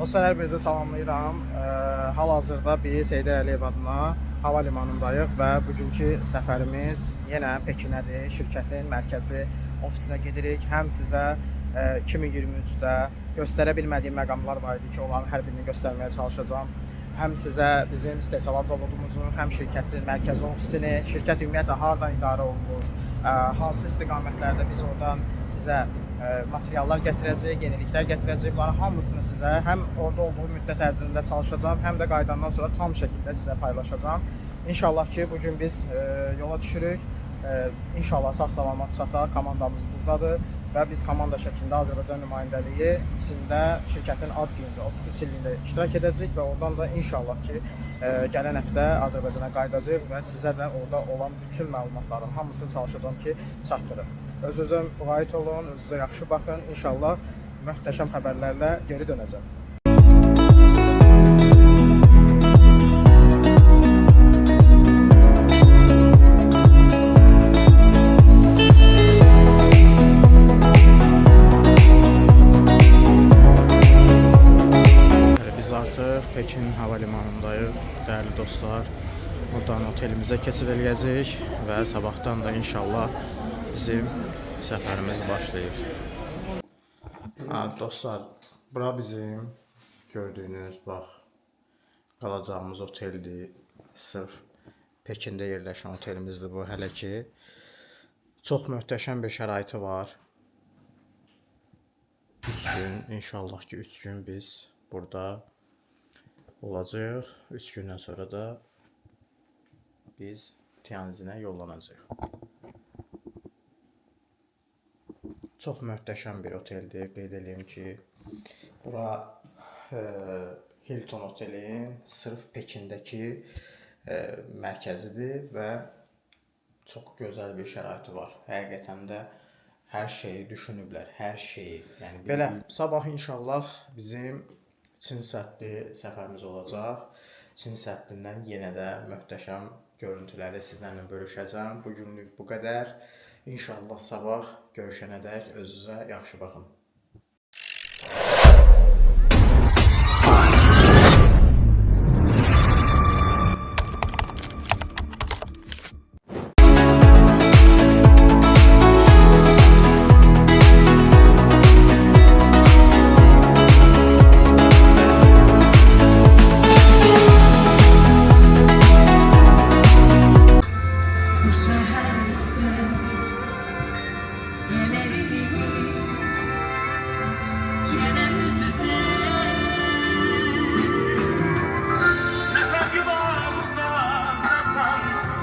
Dostlar, hər birinizə salamlayıram. Hal-hazırda biz Heydər Əliyev adına hava limanındayıq və bugünkü səfərimiz yenə Pekinədir. Şirkətin mərkəzi ofisinə gedirik. Həm sizə 2023-də göstərə bilmədiyim məqamlar var idi ki, onların hər birini göstərməyə çalışacağam. Həm sizə bizim istehsalat zavodumuzu, həm şirkətin mərkəzi ofisini, şirkət ümumiyyətlə hardan idarə olunur, hansı istiqamətlərdə biz oradan sizə materiallar gətirəcəyik, yeniliklər gətirəcəyik. Bunların hamısını sizə həm orada olduğu müddət ərzində çalışacağam, həm də qayıdandan sonra tam şəkildə sizə paylaşacağam. İnşallah ki, bugün biz yola düşürük. İnşallah sağ-salamat çatar, komandamız buradadır və biz komanda şəklində Azərbaycan nümayəndəliyi içində şirkətin ad günündə 33 illiyində iştirak edəcəyik və oradan da inşallah ki, gələn həftə Azərbaycana qayıdacağıq və sizə də orada olan bütün məlumatların hamısını çalışacağam ki, çatdırım. Öz-özə müğayət olun, özünüzə yaxşı baxın. İnşallah möhtəşəm xəbərlərlə geri dönəcəm. Pekin hava limanındayıq, dəyərli dostlar. Buradan otelimizə keçid eləyəcəyik və sabahdan da inşallah bizim səfərimiz başlayır. Dostlar, bura bizim gördüyünüz, bax, qalacağımız oteldir. Sırf Pekində yerləşən otelimizdir bu hələ ki. Çox möhtəşəm bir şəraiti var. 3 gün, inşallah ki 3 gün biz burada olacaq. 3 gündən sonra da biz Tianjinə yollanacağıq. Çox möhtəşəm bir oteldir. Qeyd edeyim ki, bura Hilton otelin sırf Pekindəki mərkəzidir və çox gözəl bir şəraiti var. Həqiqətən də hər şeyi düşünüblər, hər şeyi. Yəni belə, sabah inşallah bizim Çin Səddi səfərimiz olacaq. Çin Səddindən yenə də möhtəşəm görüntüləri sizlərlə bölüşəcəm. Bugünlük bu qədər. İnşallah sabah görüşənədək özünüzə yaxşı baxın.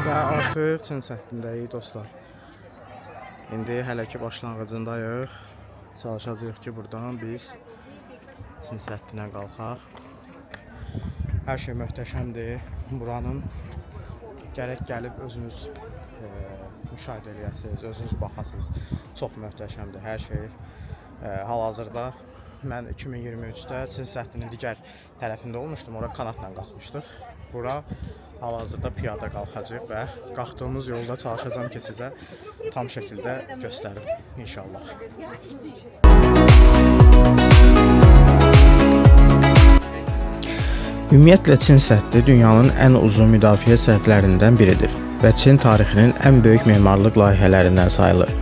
Və artıq Çin Səddindəyik dostlar. İndi hələ ki başlanğıcındayıq. Çalışacağıq ki, buradan biz Çin Səddinə qalxaq. Hər şey möhtəşəmdir. Buranın gərək gəlib özünüz müşahidə eləyəsiniz, özünüz baxasınız. Çox möhtəşəmdir hər şey. Hal-hazırda mən 2023-də Çin Səddinin digər tərəfində olmuşdum. Ora kanatla qalxmışdıq. Bura hal-hazırda piyada qalxacaq və qalxdığımız yolda çalışacağım ki, sizə tam şəkildə göstərim inşallah. Ümumiyyətlə Çin Səddi dünyanın ən uzun müdafiə sədlərindən biridir və Çin tarixinin ən böyük memarlıq layihələrindən sayılır.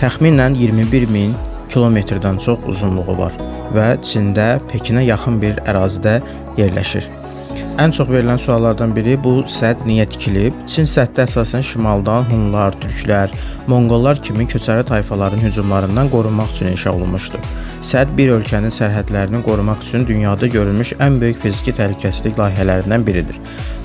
Təxminən 21.000 kilometrdən çox uzunluğu var və Çində Pekinə yaxın bir ərazidə yerləşir. Ən çox verilən suallardan biri bu sədd niyə tikilib? Çin səddi əsasən şimaldan Hunlar, Türklər, Monqollar kimi köçəri tayfaların hücumlarından qorunmaq üçün inşa olunmuşdur. Sədd bir ölkənin sərhədlərini qorumaq üçün dünyada görülmüş ən böyük fiziki təhlükəsizlik layihələrindən biridir.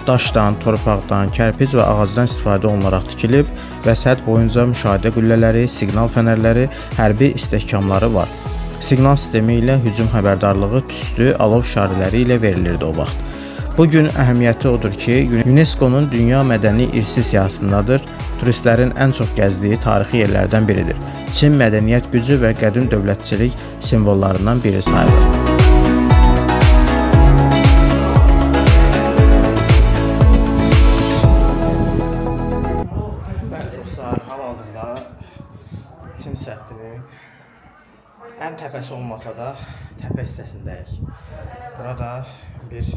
Daşdan, torpaqdan, kərpic və ağacdan istifadə olunaraq tikilib və sədd boyunca müşahidə qüllələri, siqnal fənərləri, hərbi istehkamları var. Siqnal sistemi ilə hücum xəbərdarlığı tüstü, alov şarələri ilə verilirdi o vaxt. Bugün əhəmiyyəti odur ki, UNESCO-nun Dünya Mədəni İrsi siyahısındadır, turistlərin ən çox gəzdiyi tarixi yerlərdən biridir. Çin mədəniyyət gücü və qədim dövlətçilik simvollarından biri sayılır. Bəli dostlar, hal-hazırda Çin Səddinin ən təpəsi olmasa da təpə hissəsindəyik. Burada bir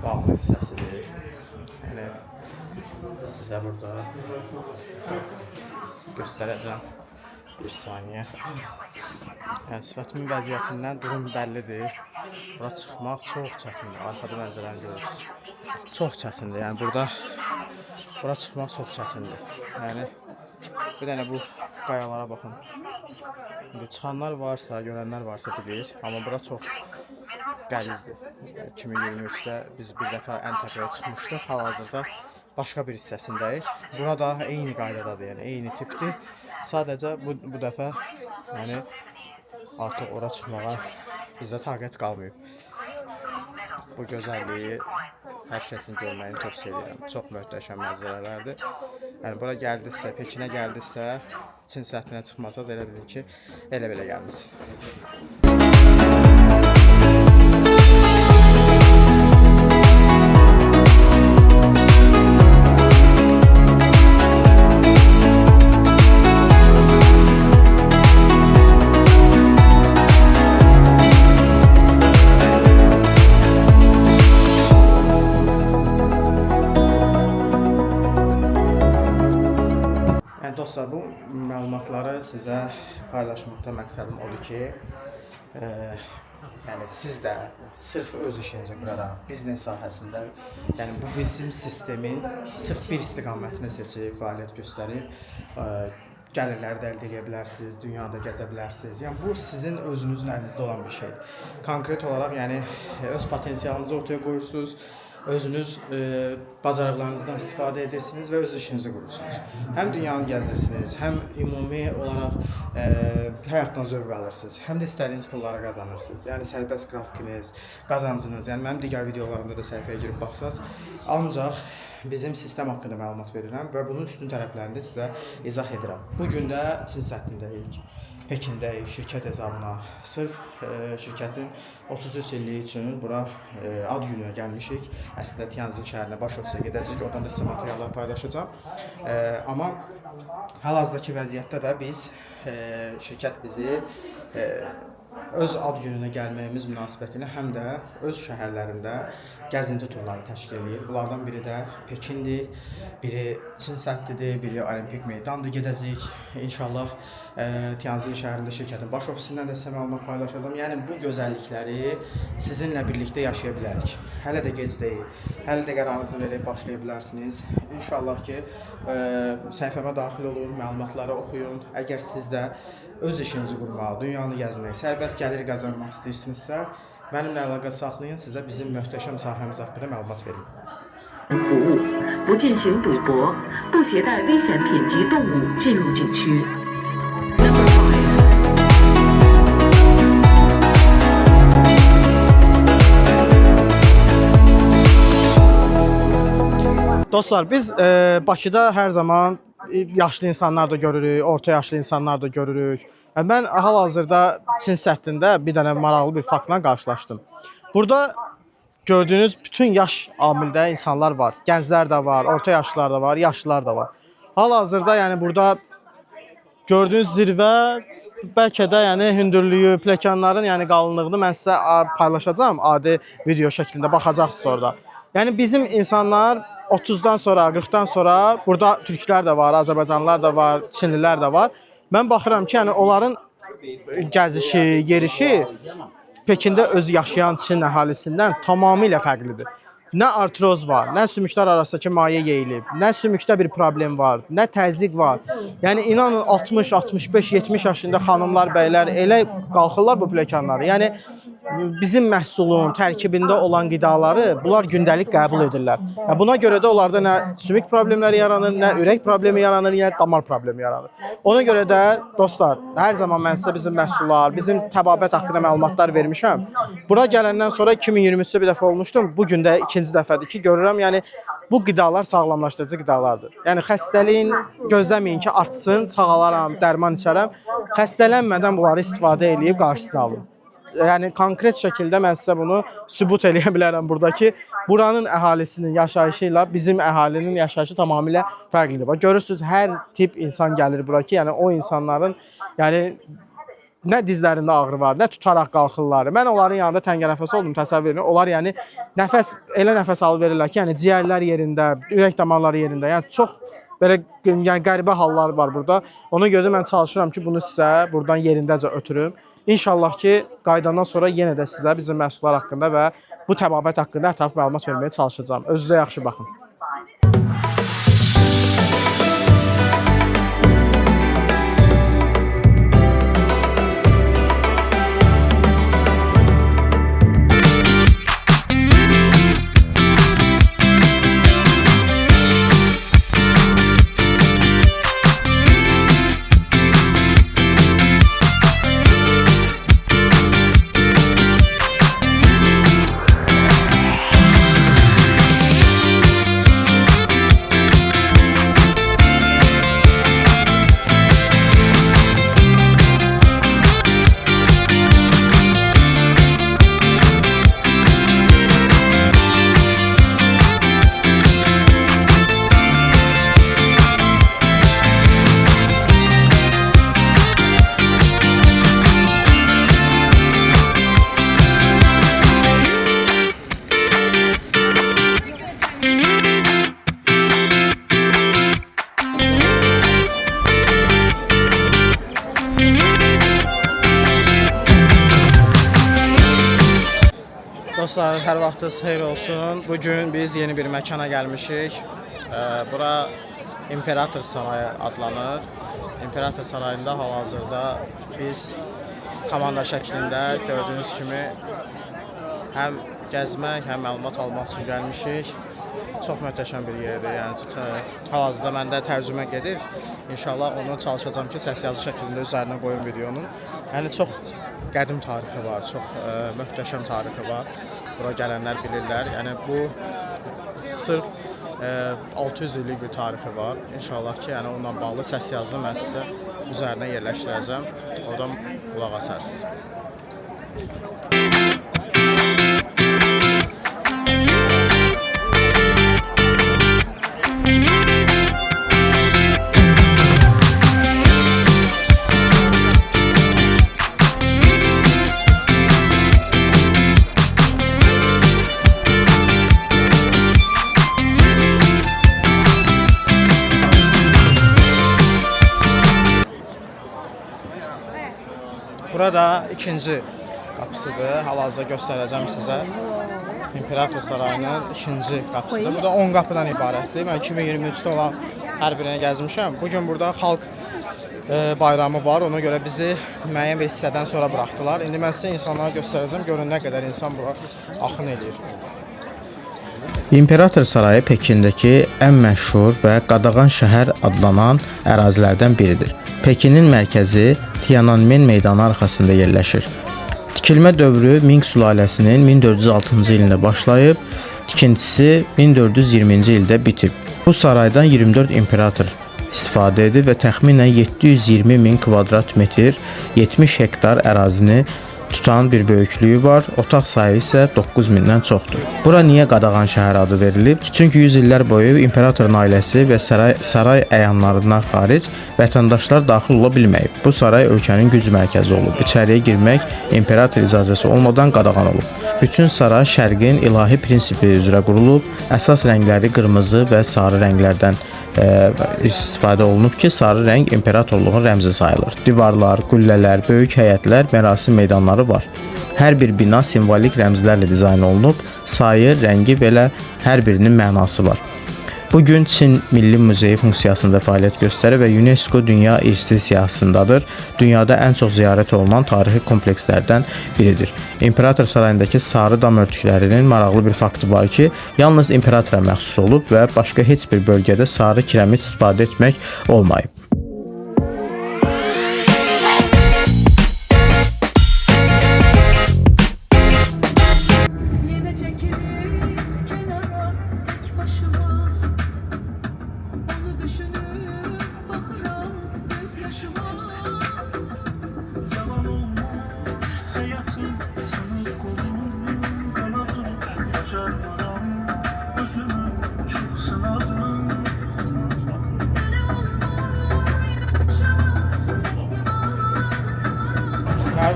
bağlı hissəsidir. Yəni sizə burada göstərəcəm. Bir saniyə. Yəni sifətimin vəziyyətindən durum bəllidir. Bura çıxmaq çox çətindir. Arxada mənzərəni görürsünüz. Çox çətindir. Yəni bura çıxmaq çox çətindir. Yəni bir dənə bu qayalara baxın. İndi çıxanlar varsa, görənlər varsa bilir, amma bura çox qəlizdir. 2023-də biz bir dəfə ən təpəyə çıxmışdıq. Hal-hazırda başqa bir hissəsindəyik. Burada eyni qaydadadır, yəni eyni tipdir. Sadəcə bu dəfə yəni artıq ora çıxmağa bizdə taqət qalmayıb. Bu gözəlliyi hər kəsin görməyini tövsiyə edirəm. Çox möhtəşəm mənzərələrdir. Yəni bura gəldinizsə, Pekinə gəldinizsə, Çin səthinə çıxmasanız elə bilin ki, elə belə gəlmisiniz. Dostlar, bu məlumatları sizə paylaşmaqda məqsədim odur ki, yəni siz də sırf öz işinizi quraraq, biznes sahəsində, yəni bu bizim sistemin sırf bir istiqamətini seçib, fəaliyyət göstərib, gəlirləri də əldə edə bilərsiniz, dünyada gəzə bilərsiniz. Yəni bu sizin özünüzün əlinizdə olan bir şeydir. Konkret olaraq, yəni öz potensialınızı ortaya qoyursunuz. Özünüz bacarıqlarınızdan istifadə edirsiniz və öz işinizi qurursunuz. Həm dünyanı gəzirsiniz, həm ümumi olaraq həyatdan zövq alırsınız, həm də istədiyiniz pulları qazanırsınız. Yəni sərbəst qrafikiniz, qazancınız, yəni mənim digər videolarımda da səhifəyə girib baxsaz, ancaq bizim sistem haqqında məlumat verirəm və bunun üstün tərəflərini sizə izah edirəm. Bu gün də Çin səthindəyik. Pekindəyik, şirkət hesabına. Sırf şirkətin 33 illiyi üçün bura ad gününə gəlmişik. Əslində Tianjin şəhərinə, baş ofisə gedəcəyik, oradan da sizə materiallar paylaşacağam. Amma hal-hazırdakı vəziyyətdə də biz, şirkət bizi öz ad gününə gəlməyimiz münasibətinə həm də öz şəhərlərində gəzinti turları təşkil edir. Bunlardan biri də Pekindir, biri Çin səddidir, biri Olimpik meydandır. Gedəcəyik. İnşallah Tianjin şəhərində şirkətin baş ofisindən də sizə məlumat paylaşacağam. Yəni bu gözəllikləri sizinlə birlikdə yaşaya bilərik. Hələ də gec deyil. Hələ də qərarınızı verib başlaya bilərsiniz. İnşallah ki, səhifəmə daxil olun, məlumatları oxuyun. Əgər siz də öz işinizi qurmaq, dünyanı gəzmək, sərbəst gəlir qazanmaq istəyirsinizsə, mənimlə əlaqə saxlayın, sizə bizim möhtəşəm sahəmiz haqqında məlumat verim. 服务，不进行赌博，不携带危险品及动物进入景区。Dostlar, biz Bakıda hər zaman yaşlı insanlar da görürük, orta yaşlı insanlar da görürük. Mən hal-hazırda Çin səddində bir dənə maraqlı bir faktla qarşılaşdım. Burada gördüyünüz bütün yaş amildə insanlar var. Gənclər də var, orta yaşlılar da var, yaşlılar da var. Hal-hazırda yəni burada gördüyünüz zirvə bəlkə də yəni hündürlüyü, pləkanların yəni qalınlığını mən sizə paylaşacağam adi video şəklində, baxacaqsınız orada. Yəni bizim insanlar 30-dan sonra, 40-dan sonra burada türklər də var, Azərbaycanlılar da var, Çinlilər də var. Mən baxıram ki, yəni onların gəzişi, yerişi Pekində öz yaşayan Çin əhalisindən tamamilə fərqlidir. Nə artroz var, nə sümüklər arasındakı maye yeyilib, nə sümükdə bir problem var, nə təzyiq var. Yəni inanın 60, 65, 70 yaşında xanımlar, bəylər elə qalxırlar bu pləkanları. Yəni bizim məhsulun tərkibində olan qidaları bunlar gündəlik qəbul edirlər. Buna görə də onlarda nə sümük problemləri yaranır, nə ürək problemi yaranır, nə damar problemi yaranır. Ona görə də dostlar, hər zaman mən sizə bizim məhsullar, bizim təbabət haqqında məlumatlar vermişəm. Bura gələndən sonra 2023-də bir dəfə olmuşdum. Bu gün də ikinci dəfədir ki, görürəm, yəni bu qidalar sağlamlaşdırıcı qidalardır. Yəni xəstəliyin gözləməyin ki, artsın, sağalaram, dərman içərəm. Xəstələnmədən bunları istifadə edib qarşısını alın. Yəni konkret şəkildə mən sizə bunu sübut eləyə bilərəm buradakı buranın əhalisinin yaşayışı ilə bizim əhalinin yaşayışı tamamilə fərqlidir. Bax görürsüz hər tip insan gəlir bura ki, yəni o insanların yəni nə dizlərində ağrı var, nə tutaraq qalxırlar. Mən onların yanında təngənəfəs oldum, təsəvvür edin. Onlar yəni elə nəfəs alıb verirlər ki, yəni ciyərlər yerində, ürək damarları yerində. Yəni çox belə yəni qəribə hallar var burada. Ona görə mən çalışıram ki, bunu sizə buradan yerindəcə ötürüm. İnşallah ki, qayıdandan sonra yenə də sizə bizim məhsullar haqqında və bu təbabət haqqında ətraflı məlumat verməyə çalışacağam. Özünüzə yaxşı baxın. Dostlar, hər vaxtınız xeyir olsun. Bugün biz yeni bir məkana gəlmişik. Bura İmperator Sarayı adlanır. İmperator Sarayında hal-hazırda biz komanda şəklində gördüyünüz kimi həm gəzmək, həm məlumat almaq üçün gəlmişik. Çox möhtəşəm bir yerdir. Yəni hal-hazırda məndə tərcümə gedir. İnşallah onu çalışacağam ki, səs yazı şəklində üzərinə qoyum videonun. Yəni çox qədim tarixi var, çox möhtəşəm tarixi var. Bura gələnlər bilirlər. Yəni bu sırf 600 illik bir tarixi var. İnşallah ki, yəni onunla bağlı səs yazını mən sizə üzərinə yerləşdirəcəm. Oradan qulaq asarsınız. Burada ikinci qapısıdır. Hal-hazırda göstərəcəm sizə. İmperator Sarayının ikinci qapısıdır. Burada 10 qapıdan ibarətdir. Mən 2023-də olan hər birini gəzmişəm. Bugün burada xalq bayramı var. Ona görə bizi müəyyən bir hissədən sonra buraxdılar. İndi mən sizə insanlara göstərəcəm. Görün nə qədər insan bura axın edir. İmperator Sarayı Pekindəki ən məşhur və Qadağan şəhər adlanan ərazilərdən biridir. Pekinin mərkəzi Tiananmen meydanı arxasında yerləşir. Tikilmə dövrü Ming sülaləsinin 1406-cı ilində başlayıb, tikintisi 1420-ci ildə bitib. Bu saraydan 24 imperator istifadə edib və təxminən 720 min kvadrat metr, 70 hektar ərazini tutan bir böyüklüyü var. Otaq sayı isə 9000-dən çoxdur. Bura niyə Qadağan şəhər adı verilib? Çünki 100 illər boyu imperatorun ailəsi və saray əyanlarından xaric vətəndaşlar daxil ola bilməyib. Bu saray ölkənin güc mərkəzi olub. İçəriyə girmək imperator icazəsi olmadan qadağan olub. Bütün saray şərqin ilahi prinsipi üzrə qurulub. Əsas rəngləri qırmızı və sarı rənglərdən istifadə olunub ki, sarı rəng imperatorluğun rəmzi sayılır. Divarlar, qüllələr, böyük həyətlər, mərasim meydanları var. Hər bir bina simvolik rəmzlərlə dizayn olunub, sayı, rəngi belə hər birinin mənası var. Bugün Çin Milli Muzeyi funksiyasında fəaliyyət göstərir və UNESCO Dünya İrsi siyahısındadır. Dünyada ən çox ziyarət olunan tarixi komplekslərdən biridir. İmperator sarayındakı sarı dam örtüklərinin maraqlı bir faktı var ki, yalnız imperatora məxsus olub və başqa heç bir bölgədə sarı kiremit istifadə etmək olmayıb.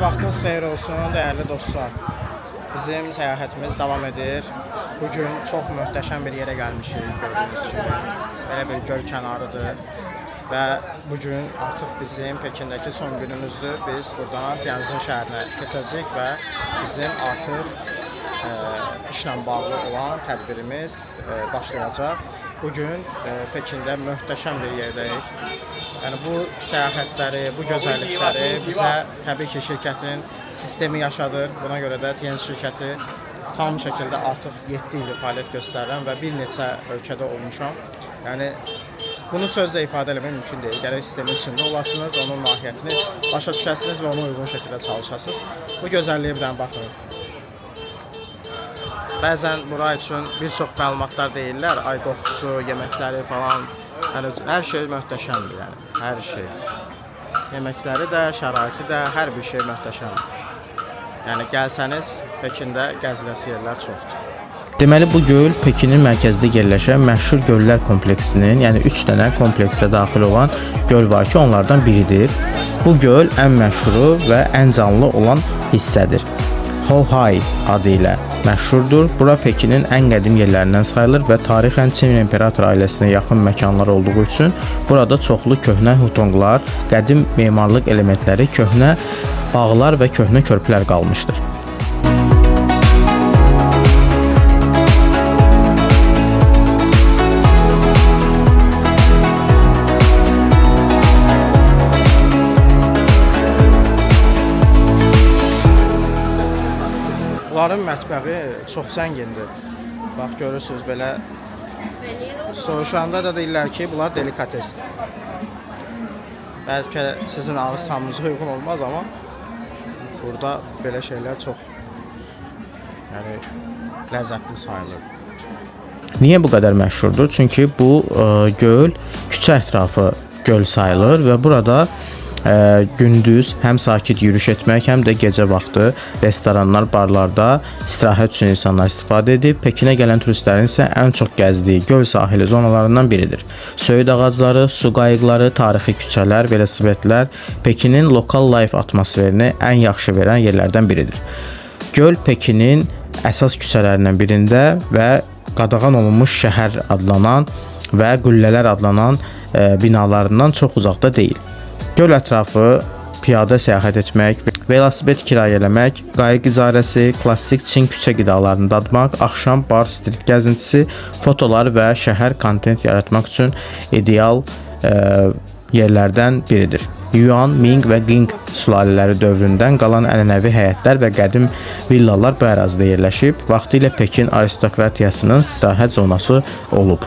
vaxtınız xeyir olsun, dəyərli dostlar. Bizim səyahətimiz davam edir. Bugün çox möhtəşəm bir yerə gəlmişik, gördüyünüz kimi. Belə bir göl kənarıdır. Və bugün artıq bizim Pekindəki son günümüzdür. Biz buradan Tianjin şəhərinə keçəcəyik və bizim artıq işlə bağlı olan tədbirimiz başlayacaq. Bugün Pekində möhtəşəm bir yerdəyik. Yəni bu səyahətləri, bu gözəllikləri bizə təbii ki şirkətin sistemi yaşadır. Buna görə də Tianjin şirkəti tam şəkildə artıq 7 ildir fəaliyyət göstərirəm və bir neçə ölkədə olmuşam. Yəni bunu sözlə ifadə etmək mümkün deyil. Gərək sistemin içində olasınız, onun mahiyyətini başa düşəsiniz və ona uyğun şəkildə çalışasınız. Bu gözəlliyə bir dənə baxın. Bəzən bura üçün bir çox məlumatlar deyirlər, ay qoxusu, yeməkləri falan. Yəni hər şey möhtəşəmdir, yəni hər şey. Yeməkləri də, şəraiti də, hər bir şey möhtəşəmdir. Yəni gəlsəniz Pekində gəziləsi yerlər çoxdur. Deməli bu göl Pekinin mərkəzində yerləşən məşhur göllər kompleksinin, yəni 3 dənə kompleksə daxil olan göl var ki, onlardan biridir. Bu göl ən məşhuru və ən canlı olan hissədir. Hohai adı ilə məşhurdur. Bura Pekinin ən qədim yerlərindən sayılır və tarixən Çin imperator ailəsinə yaxın məkanlar olduğu üçün burada çoxlu köhnə hutonqlar, qədim memarlıq elementləri, köhnə bağlar və köhnə körpülər qalmışdır. Bunların mətbəxi çox zəngindir. Bax görürsünüz belə. Soruşanda da deyirlər ki, bunlar delikatesdir. Bəlkə sizin ağız tamınıza uyğun olmaz, amma burada belə şeylər çox ləzzətli sayılır. Niyə bu qədər məşhurdur? Çünki bu göl küçə ətrafı göl sayılır və burada gündüz həm sakit yürüyüş etmək, həm də gecə vaxtı restoranlar, barlarda istirahət üçün insanlar istifadə edib. Pekinə gələn turistlərin isə ən çox gəzdiyi göl sahili zonalarından biridir. Söyüd ağacları, su qayıqları, tarixi küçələr, velosipedlər Pekinin lokal life atmosferini ən yaxşı verən yerlərdən biridir. Göl Pekinin əsas küçələrindən birində və qadağan olunmuş şəhər adlanan və qüllələr adlanan binalarından çox uzaqda deyil. Göl ətrafı piyada səyahət etmək, velosiped kirayə eləmək, qayıq icarəsi, klassik Çin küçə qidalarını dadmaq, axşam bar, street gəzintisi, fotolar və şəhər kontent yaratmaq üçün ideal yerlərdən biridir. Yuan, Ming və Qing sülalələri dövründən qalan ənənəvi həyətlər və qədim villalar bu ərazidə yerləşib, vaxtilə Pekin aristokratiyasının istirahət zonası olub.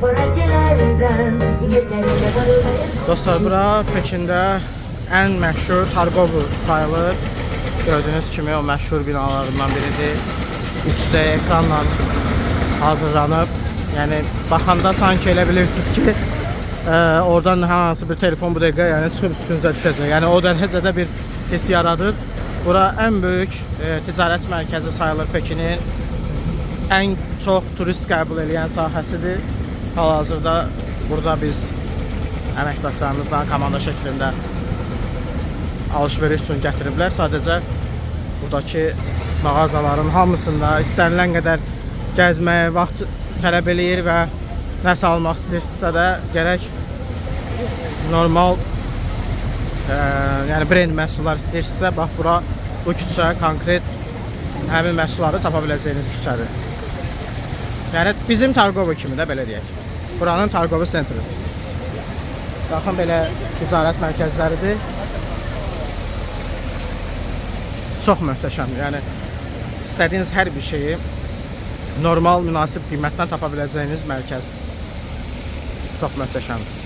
Paparazilerden gezenle parıldayır. Dostlar, bura Pekində ən məşhur Targovu sayılır. Gördüyünüz kimi o məşhur binalarından biridir. 3D ekranla hazırlanıb. Yəni baxanda sanki elə bilirsiniz ki, oradan hansı bir telefon bu dəqiqə yəni çıxıb üstünüzə düşəcək. Yəni o dərəcədə bir hiss yaradır. Bura ən böyük ticarət mərkəzi sayılır Pekinin. Ən çox turist qəbul edən sahəsidir. Hal-hazırda burada biz əməkdaşlarımızla komanda şəklində alış-veriş üçün gətiriblər. Sadəcə buradakı mağazaların hamısında istənilən qədər gəzməyə vaxt tələb eləyir və nəsə almaq istəyirsinizsə də gərək normal yəni brend məhsullar istəyirsinizsə bax bura bu küçə konkret həmin məhsulları tapa biləcəyiniz küçədir. Yəni bizim Targovo kimi də belə deyək. Buranın Targovo sentridir. Baxın belə ticarət mərkəzləridir. Çox möhtəşəmdir. Yəni istədiyiniz hər bir şeyi normal, münasib qiymətdən tapa biləcəyiniz mərkəz. Çox möhtəşəmdir.